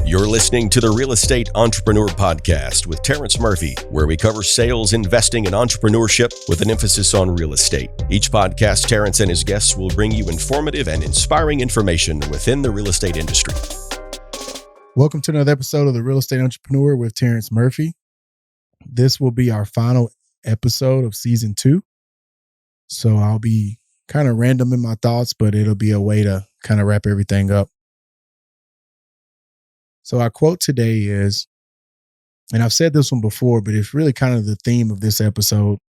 You're listening to the Real Estate Entrepreneur Podcast with Terrence Murphy, where we cover sales, investing, and entrepreneurship with an emphasis on real estate. Each podcast, Terrence and his guests will bring you informative and inspiring information within the real estate industry. Welcome to another episode of the Real Estate Entrepreneur with Terrence Murphy. This will be our final episode of season 2. So I'll be kind of random in my thoughts, but it'll be a way to kind of wrap everything up. So our quote today is, and I've said this one before, but it's really kind of the theme of this episode.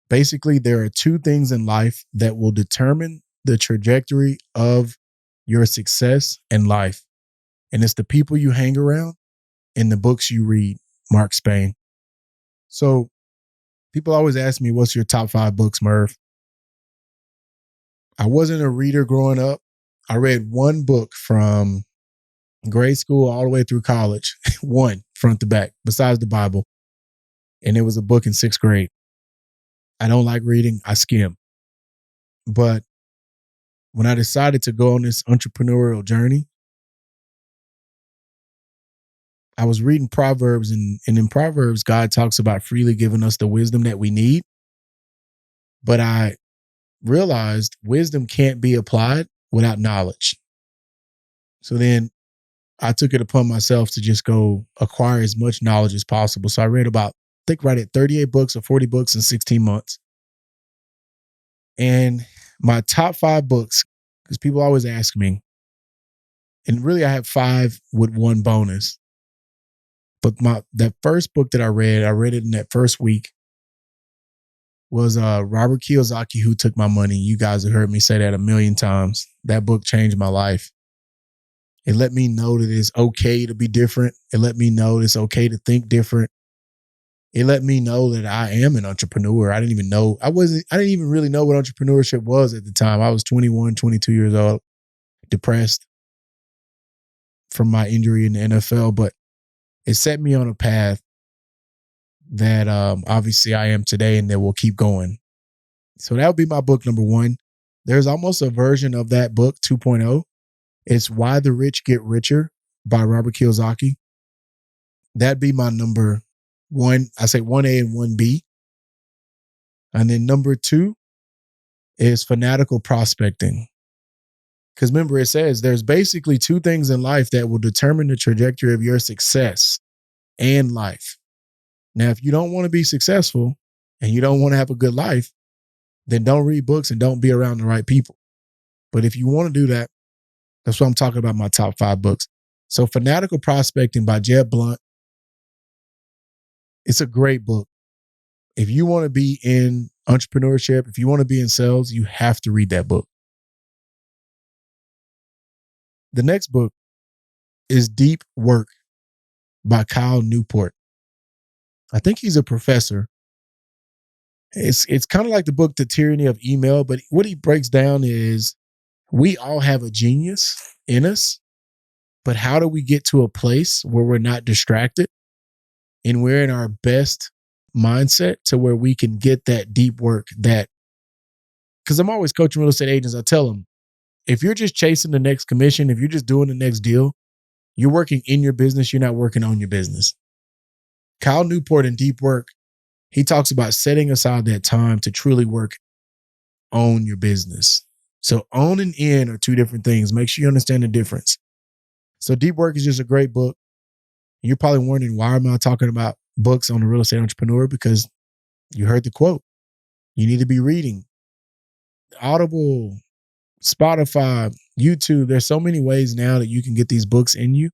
Basically, there are two things in life that will determine the trajectory of your success in life. And it's the people you hang around and the books you read. Mark Spain. So people always ask me, what's your top 5 books, Murph? I wasn't a reader growing up. I read one book from grade school all the way through college, one front to back, besides the Bible. And it was a book in 6th grade. I don't like reading. I skim. But when I decided to go on this entrepreneurial journey, I was reading Proverbs, and in Proverbs, God talks about freely giving us the wisdom that we need. But I realized wisdom can't be applied without knowledge. So then I took it upon myself to just go acquire as much knowledge as possible. So I read about, I think right at 38 books or 40 books in 16 months. And my top 5 books, because people always ask me, and really I have 5 with one bonus. But that first book that I read it in that first week, was Robert Kiyosaki, Who Took My Money. You guys have heard me say that a million times. That book changed my life. It let me know that it's okay to be different. It let me know that it's okay to think different. It let me know that I am an entrepreneur. I didn't even really know what entrepreneurship was at the time. I was 21, 22 years old, depressed from my injury in the NFL, but it set me on a path that obviously I am today and that will keep going. So that would be my book number 1. There's almost a version of that book 2.0. It's Why the Rich Get Richer by Robert Kiyosaki. That'd be my number 1. I say 1A and 1B. And then number 2 is Fanatical Prospecting. Because remember, it says there's basically 2 things in life that will determine the trajectory of your success and life. Now, if you don't want to be successful and you don't want to have a good life, then don't read books and don't be around the right people. But if you want to do that, that's what I'm talking about, my top 5 books. So Fanatical Prospecting by Jeb Blunt. It's a great book. If you want to be in entrepreneurship, if you want to be in sales, you have to read that book. The next book is Deep Work by Kyle Newport. I think he's a professor. It's kind of like the book, The Tyranny of Email, but what he breaks down is we all have a genius in us, but how do we get to a place where we're not distracted and we're in our best mindset to where we can get that deep work because I'm always coaching real estate agents. I tell them, if you're just chasing the next commission, if you're just doing the next deal, you're working in your business. You're not working on your business. Kyle Newport in Deep Work, he talks about setting aside that time to truly work on your business. So own and in are 2 different things. Make sure you understand the difference. So Deep Work is just a great book. You're probably wondering, why am I talking about books on the Real Estate Entrepreneur? Because you heard the quote. You need to be reading. Audible, Spotify, YouTube. There's so many ways now that you can get these books in you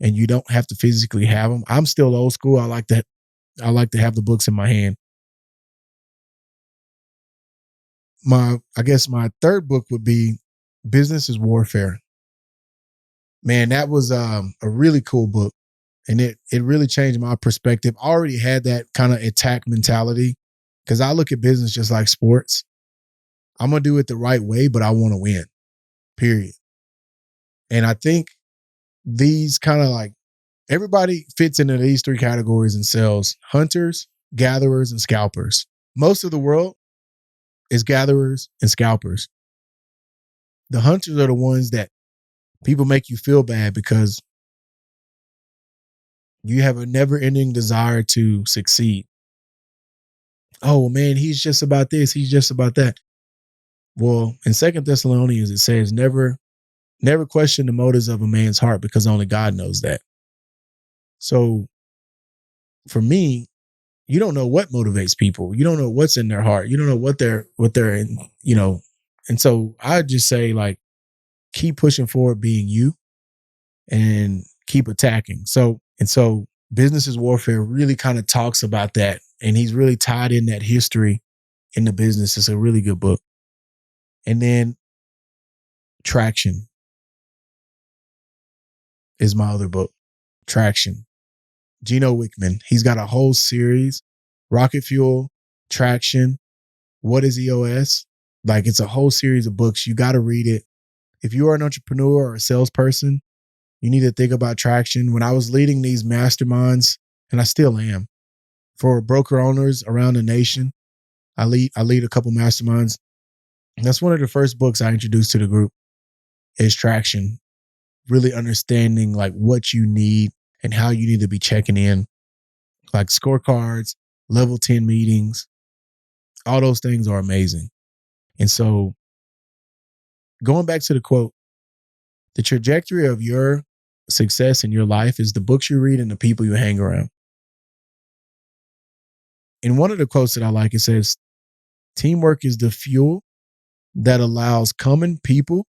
and you don't have to physically have them. I'm still old school. I like to have the books in my hand. I guess my third book would be Business is Warfare. Man, that was a really cool book. And it really changed my perspective. I already had that kind of attack mentality because I look at business just like sports. I'm going to do it the right way, but I want to win, period. And I think these kind of like, everybody fits into these 3 categories in sales: hunters, gatherers, and scalpers. Most of the world is gatherers and scalpers. The hunters are the ones that people make you feel bad because You have a never-ending desire to succeed. Oh man, he's just about this, he's just about that. Well, in 2 Thessalonians, it says, never question the motives of a man's heart, because only God knows that. So for me, you don't know what motivates people. You don't know what's in their heart. You don't know what they're in, And so I just say, like, keep pushing forward being you and keep attacking. So Business is Warfare really kind of talks about that. And he's really tied in that history in the business. It's a really good book. And then Traction is my other book. Traction. Gino Wickman. He's got a whole series. Rocket Fuel, Traction, What is EOS? Like, it's a whole series of books. You got to read it. If you are an entrepreneur or a salesperson, you need to think about Traction. When I was leading these masterminds, and I still am, for broker owners around the nation, I lead a couple masterminds. That's one of the first books I introduced to the group is Traction. Really understanding like what you need and how you need to be checking in, like scorecards, level 10 meetings, all those things are amazing. And so going back to the quote, the trajectory of your success in your life is the books you read and the people you hang around. In one of the quotes that I like, it says, teamwork is the fuel that allows common people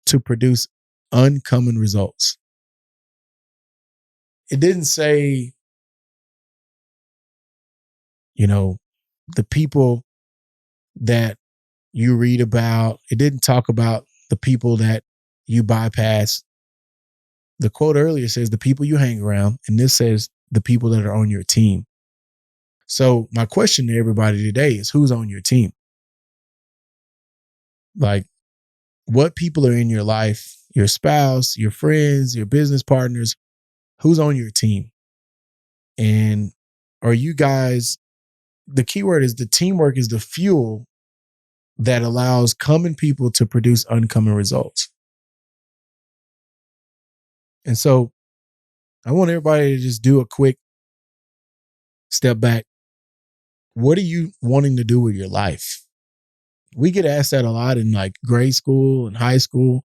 to produce uncommon results. It didn't say, the people that you read about. It didn't talk about the people that you bypass. The quote earlier says the people you hang around, and this says the people that are on your team. So my question to everybody today is, who's on your team? Like, what people are in your life, your spouse, your friends, your business partners, who's on your team? And are you guys, the key word is the teamwork is the fuel that allows common people to produce uncommon results. And so I want everybody to just do a quick step back. What are you wanting to do with your life? We get asked that a lot in like grade school and high school,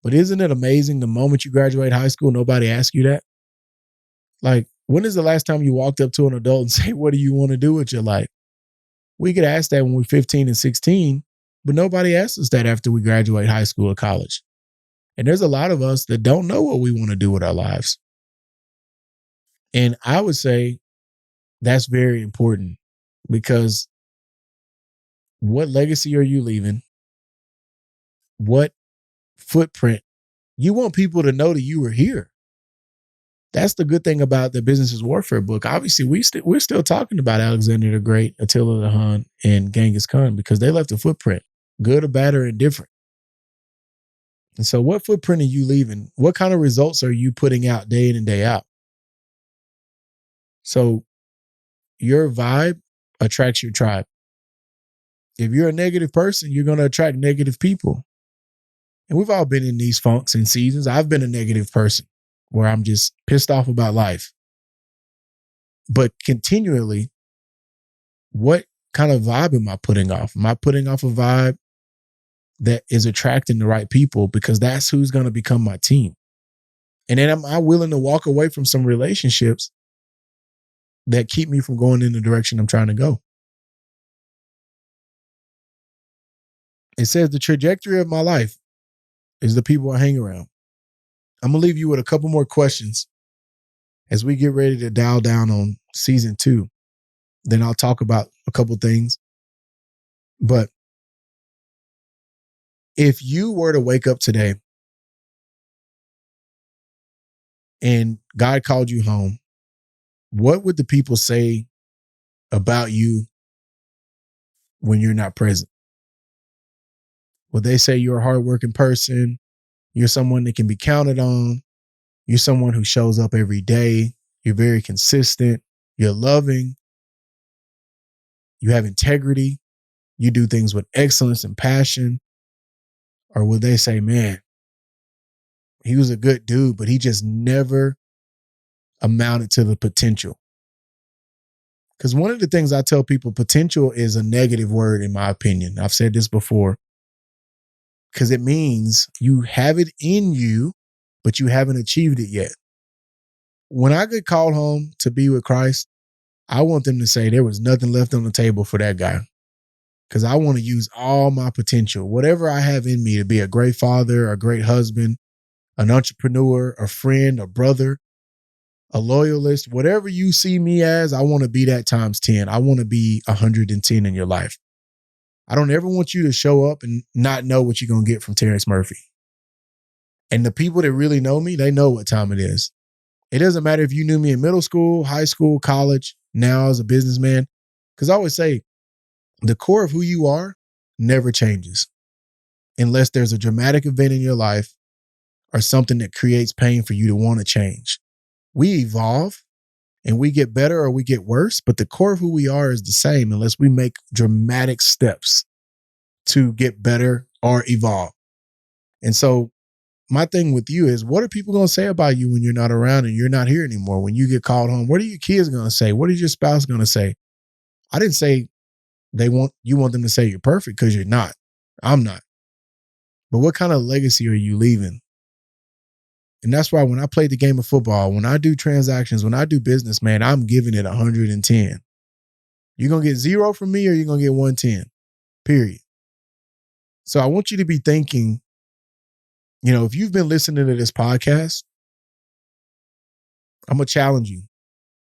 but isn't it amazing the moment you graduate high school, nobody asks you that? Like, when is the last time you walked up to an adult and say, what do you want to do with your life? We get asked that when we're 15 and 16, but nobody asks us that after we graduate high school or college. And there's a lot of us that don't know what we want to do with our lives. And I would say that's very important, because what legacy are you leaving? What footprint? You want people to know that you were here. That's the good thing about the Business is Warfare book. Obviously, we're still talking about Alexander the Great, Attila the Hun, and Genghis Khan, because they left a footprint, good or bad or indifferent. And so what footprint are you leaving? What kind of results are you putting out day in and day out? So your vibe attracts your tribe. If you're a negative person, you're going to attract negative people. And we've all been in these funks and seasons. I've been a negative person where I'm just pissed off about life. But continually, what kind of vibe am I putting off? Am I putting off a vibe that is attracting the right people? Because that's who's going to become my team. And then am I willing to walk away from some relationships that keep me from going in the direction I'm trying to go? It says the trajectory of my life is the people I hang around. I'm going to leave you with a couple more questions as we get ready to dial down on season 2. Then I'll talk about a couple things. But if you were to wake up today and God called you home, what would the people say about you when you're not present? Would they say you're a hardworking person? You're someone that can be counted on. You're someone who shows up every day. You're very consistent. You're loving. You have integrity. You do things with excellence and passion. Or would they say, man, he was a good dude, but he just never amounted to the potential. Because one of the things I tell people, potential is a negative word in my opinion. I've said this before. Because it means you have it in you, but you haven't achieved it yet. When I get called home to be with Christ, I want them to say there was nothing left on the table for that guy. Because I want to use all my potential, whatever I have in me, to be a great father, a great husband, an entrepreneur, a friend, a brother, a loyalist, whatever you see me as, I want to be that times 10. I want to be 110 in your life. I don't ever want you to show up and not know what you're going to get from Terrence Murphy. And the people that really know me, they know what time it is. It doesn't matter if you knew me in middle school, high school, college, now as a businessman. Because I always say, the core of who you are never changes unless there's a dramatic event in your life or something that creates pain for you to want to change. We evolve and we get better or we get worse, but the core of who we are is the same unless we make dramatic steps to get better or evolve. And so my thing with you is, what are people going to say about you when you're not around and you're not here anymore? When you get called home, what are your kids going to say? What is your spouse going to say? I didn't say you want them to say you're perfect, because you're not. I'm not. But what kind of legacy are you leaving? And that's why when I play the game of football, when I do transactions, when I do business, man, I'm giving it 110. You're going to get 0 from me or you're going to get 110, period. So I want you to be thinking, if you've been listening to this podcast, I'm going to challenge you.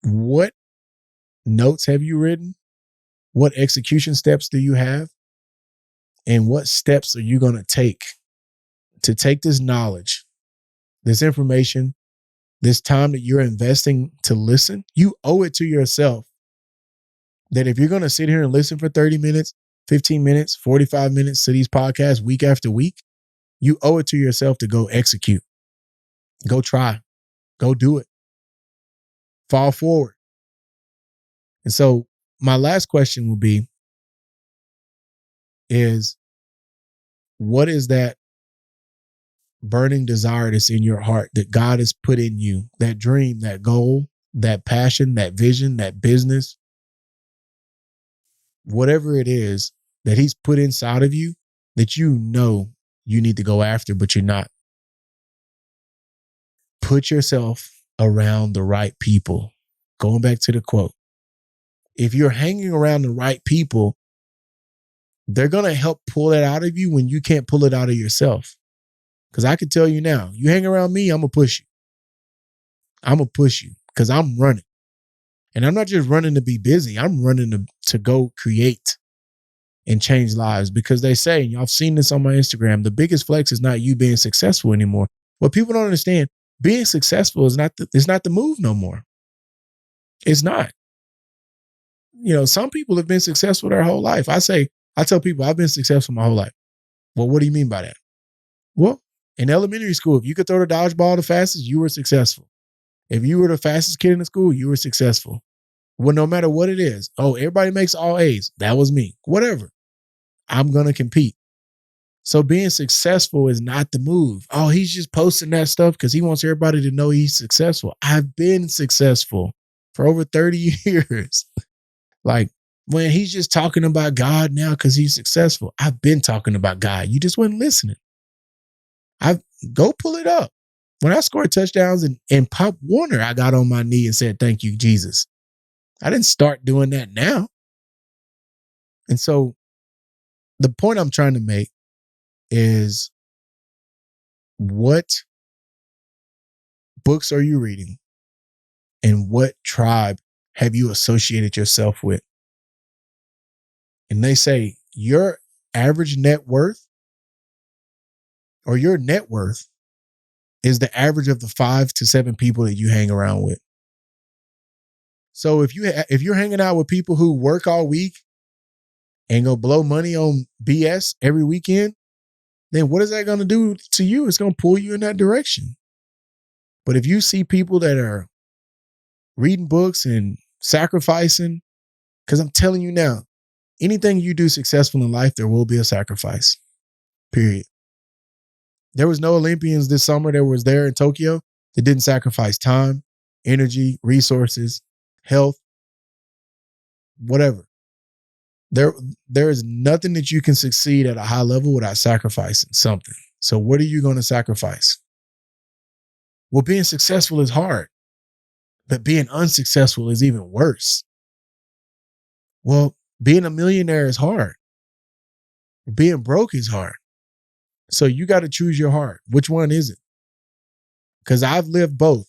What notes have you written? What execution steps do you have? And what steps are you going to take this knowledge, this information, this time that you're investing to listen? You owe it to yourself that if you're going to sit here and listen for 30 minutes, 15 minutes, 45 minutes to these podcasts week after week, you owe it to yourself to go execute, go try, go do it, fall forward. And so my last question will be, what is that burning desire that's in your heart that God has put in you, that dream, that goal, that passion, that vision, that business, whatever it is that he's put inside of you that you need to go after, but you're not. Put yourself around the right people. Going back to the quote, if you're hanging around the right people, they're going to help pull that out of you when you can't pull it out of yourself. Because I can tell you now, you hang around me, I'm going to push you. I'm going to push you because I'm running. And I'm not just running to be busy. I'm running to go create and change lives, because they say, and y'all have seen this on my Instagram, the biggest flex is not you being successful anymore. What people don't understand, being successful is not the move no more. It's not. Some people have been successful their whole life. I tell people I've been successful my whole life. Well, what do you mean by that? Well, in elementary school, if you could throw the dodgeball the fastest, you were successful. If you were the fastest kid in the school, you were successful. Well, no matter what it is. Oh, everybody makes all A's. That was me. Whatever. I'm going to compete. So being successful is not the move. Oh, he's just posting that stuff because he wants everybody to know he's successful. I've been successful for over 30 years. Like, when he's just talking about God now because he's successful. I've been talking about God. You just wasn't listening. Go pull it up. When I scored touchdowns and Pop Warner, I got on my knee and said, "Thank you, Jesus." I didn't start doing that now. And so the point I'm trying to make is, what books are you reading? And what tribe have you associated yourself with? And they say your average net worth, or your net worth, is the average of the 5 to 7 people that you hang around with. So if you're hanging out with people who work all week and go blow money on BS every weekend, then what is that going to do to you? It's going to pull you in that direction. But if you see people that are reading books and sacrificing, because I'm telling you now, anything you do successful in life, there will be a sacrifice, period. There was no Olympians this summer that was there in Tokyo that didn't sacrifice time, energy, resources, health, whatever. There is nothing that you can succeed at a high level without sacrificing something. So what are you going to sacrifice? Well, being successful is hard, but being unsuccessful is even worse. Well, being a millionaire is hard. Being broke is hard. So you got to choose your heart. Which one is it? Because I've lived both,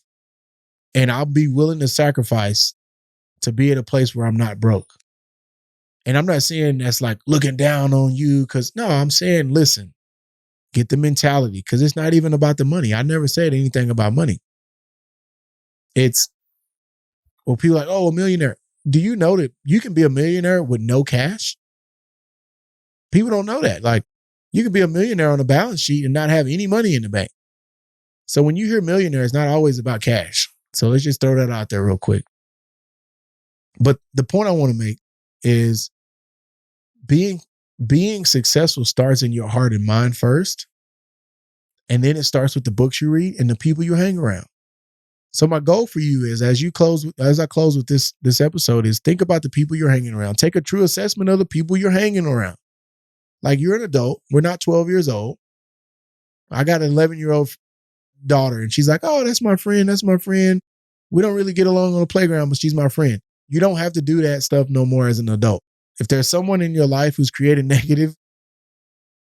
and I'll be willing to sacrifice to be at a place where I'm not broke. And I'm not saying that's like looking down on you, because no, I'm saying, listen, get the mentality, because it's not even about the money. I never said anything about money. It's, well, people are like, oh, a millionaire. Do you know that you can be a millionaire with no cash? People don't know that. Like, you can be a millionaire on a balance sheet and not have any money in the bank. So when you hear millionaire, it's not always about cash. So let's just throw that out there real quick. But the point I want to make is being successful starts in your heart and mind first. And then it starts with the books you read and the people you hang around. So my goal for you is, as I close with this episode, is think about the people you're hanging around. Take a true assessment of the people you're hanging around. Like, you're an adult. We're not 12 years old. I got an 11-year-old daughter, and she's like, oh, that's my friend. That's my friend. We don't really get along on the playground, but she's my friend. You don't have to do that stuff no more as an adult. If there's someone in your life who's creating negative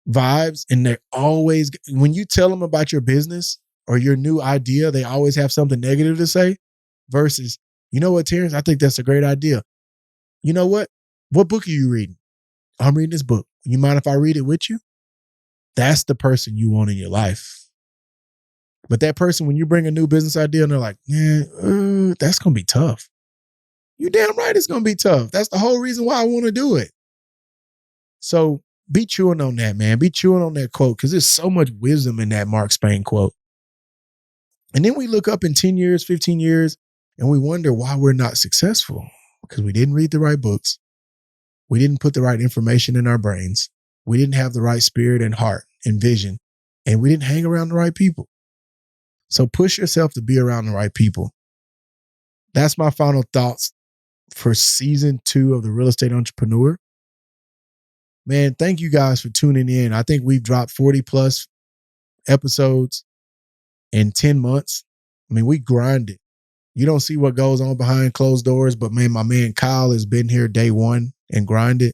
vibes, and they're always, when you tell them about your business or your new idea, they always have something negative to say, versus, you know what, Terrence, I think that's a great idea. You know what? What book are you reading? I'm reading this book. You mind if I read it with you? That's the person you want in your life. But that person, when you bring a new business idea and they're like, man, that's going to be tough. You damn right it's going to be tough. That's the whole reason why I want to do it. So be chewing on that, man. Be chewing on that quote, because there's so much wisdom in that Mark Spain quote. And then we look up in 10 years, 15 years, and we wonder why we're not successful, because we didn't read the right books. We didn't put the right information in our brains. We didn't have the right spirit and heart and vision, and we didn't hang around the right people. So push yourself to be around the right people. That's my final thoughts for season 2 of The Real Estate Entrepreneur. Man, thank you guys for tuning in. I think we've dropped 40 plus episodes in 10 months. I mean, we grinded. You don't see what goes on behind closed doors, but man, my man Kyle has been here day one and grinded.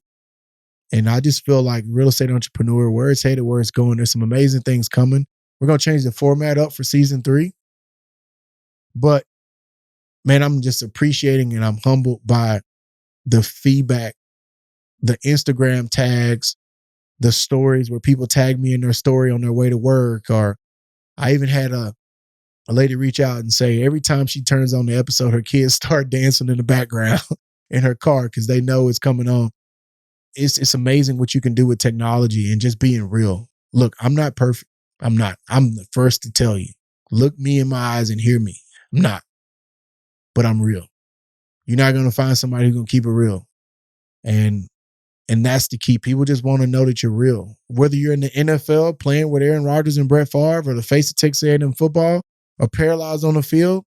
And I just feel like Real Estate Entrepreneur, where it's headed, where it's going, there's some amazing things coming. We're going to change the format up for season 3. But man, I'm just appreciating and I'm humbled by the feedback, the Instagram tags, the stories where people tag me in their story on their way to work. Or I even had a lady reach out and say every time she turns on the episode, her kids start dancing in the background in her car because they know it's coming on. It's amazing what you can do with technology and just being real. Look, I'm not perfect. I'm not. I'm the first to tell you. Look me in my eyes and hear me. I'm not. But I'm real. You're not going to find somebody who's going to keep it real. And that's the key. People just want to know that you're real. Whether you're in the NFL playing with Aaron Rodgers and Brett Favre, or the face of Texas A&M football, or paralyzed on the field,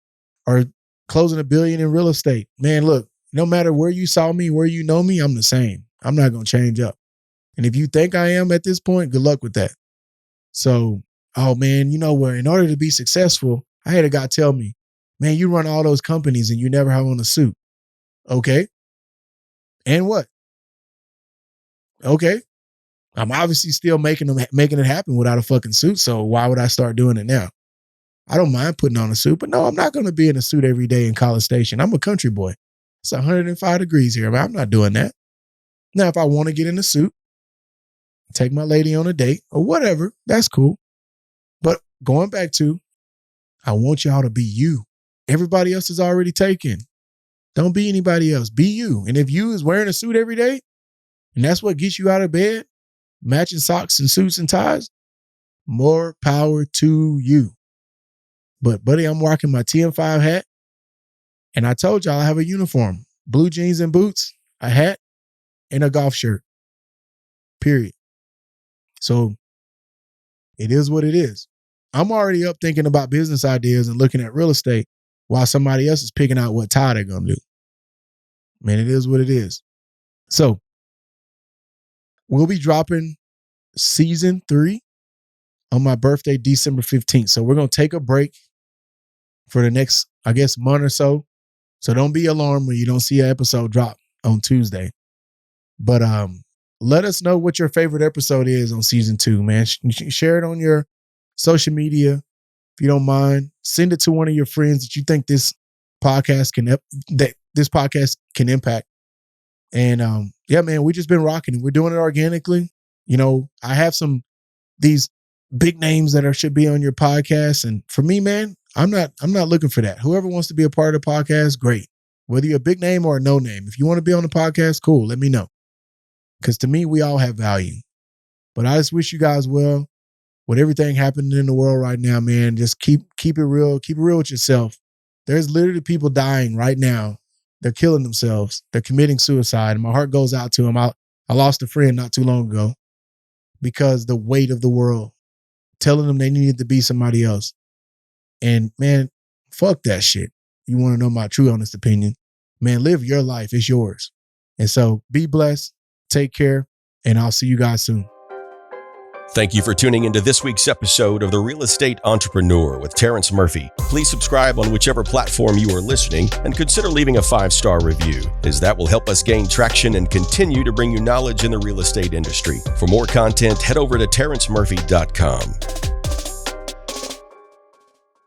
or closing $1 billion in real estate. Man, look, no matter where you saw me, where you know me, I'm the same. I'm not going to change up. And if you think I am at this point, good luck with that. So, oh man, you know what? In order to be successful, I had a guy tell me, man, you run all those companies and you never have on a suit. Okay. And what? Okay. I'm obviously still making it happen without a fucking suit. So why would I start doing it now? I don't mind putting on a suit, but no, I'm not going to be in a suit every day in College Station. I'm a country boy. It's 105 degrees here. I'm not doing that. Now, if I want to get in a suit, take my lady on a date or whatever, that's cool. But going back to, I want y'all to be you. Everybody else is already taken. Don't be anybody else. Be you. And if you is wearing a suit every day, and that's what gets you out of bed, matching socks and suits and ties, more power to you. But buddy, I'm rocking my TM5 hat. And I told y'all I have a uniform, blue jeans and boots, a hat, and a golf shirt. Period. So it is what it is. I'm already up thinking about business ideas and looking at real estate. while somebody else is picking out what tie they're going to do. Man, it is what it is. So we'll be dropping season 3 on my birthday, December 15th. So we're going to take a break for the next, I guess, month or so. So don't be alarmed when you don't see an episode drop on Tuesday. But let us know what your favorite episode is on season 2, man. Share it on your social media if you don't mind. Send it to one of your friends that you think this podcast can impact. And yeah, man, we just been rocking it. We're doing it organically. You know, I have these big names that should be on your podcast, and for me, man, I'm not looking for that. Whoever wants to be a part of the podcast, great. Whether you're a big name or a no name, if you want to be on the podcast, cool. Let me know. Because to me, we all have value. But I just wish you guys well with everything happening in the world right now, man. Just keep it real. Keep it real with yourself. There's literally people dying right now. They're killing themselves. They're committing suicide. And my heart goes out to them. I lost a friend not too long ago because the weight of the world telling them they needed to be somebody else. And man, fuck that shit. You want to know my true honest opinion? Man, live your life. It's yours. And so be blessed. Take care. And I'll see you guys soon. Thank you for tuning into this week's episode of The Real Estate Entrepreneur with Terrence Murphy. Please subscribe on whichever platform you are listening and consider leaving a 5-star review, as that will help us gain traction and continue to bring you knowledge in the real estate industry. For more content, head over to terrencemurphy.work.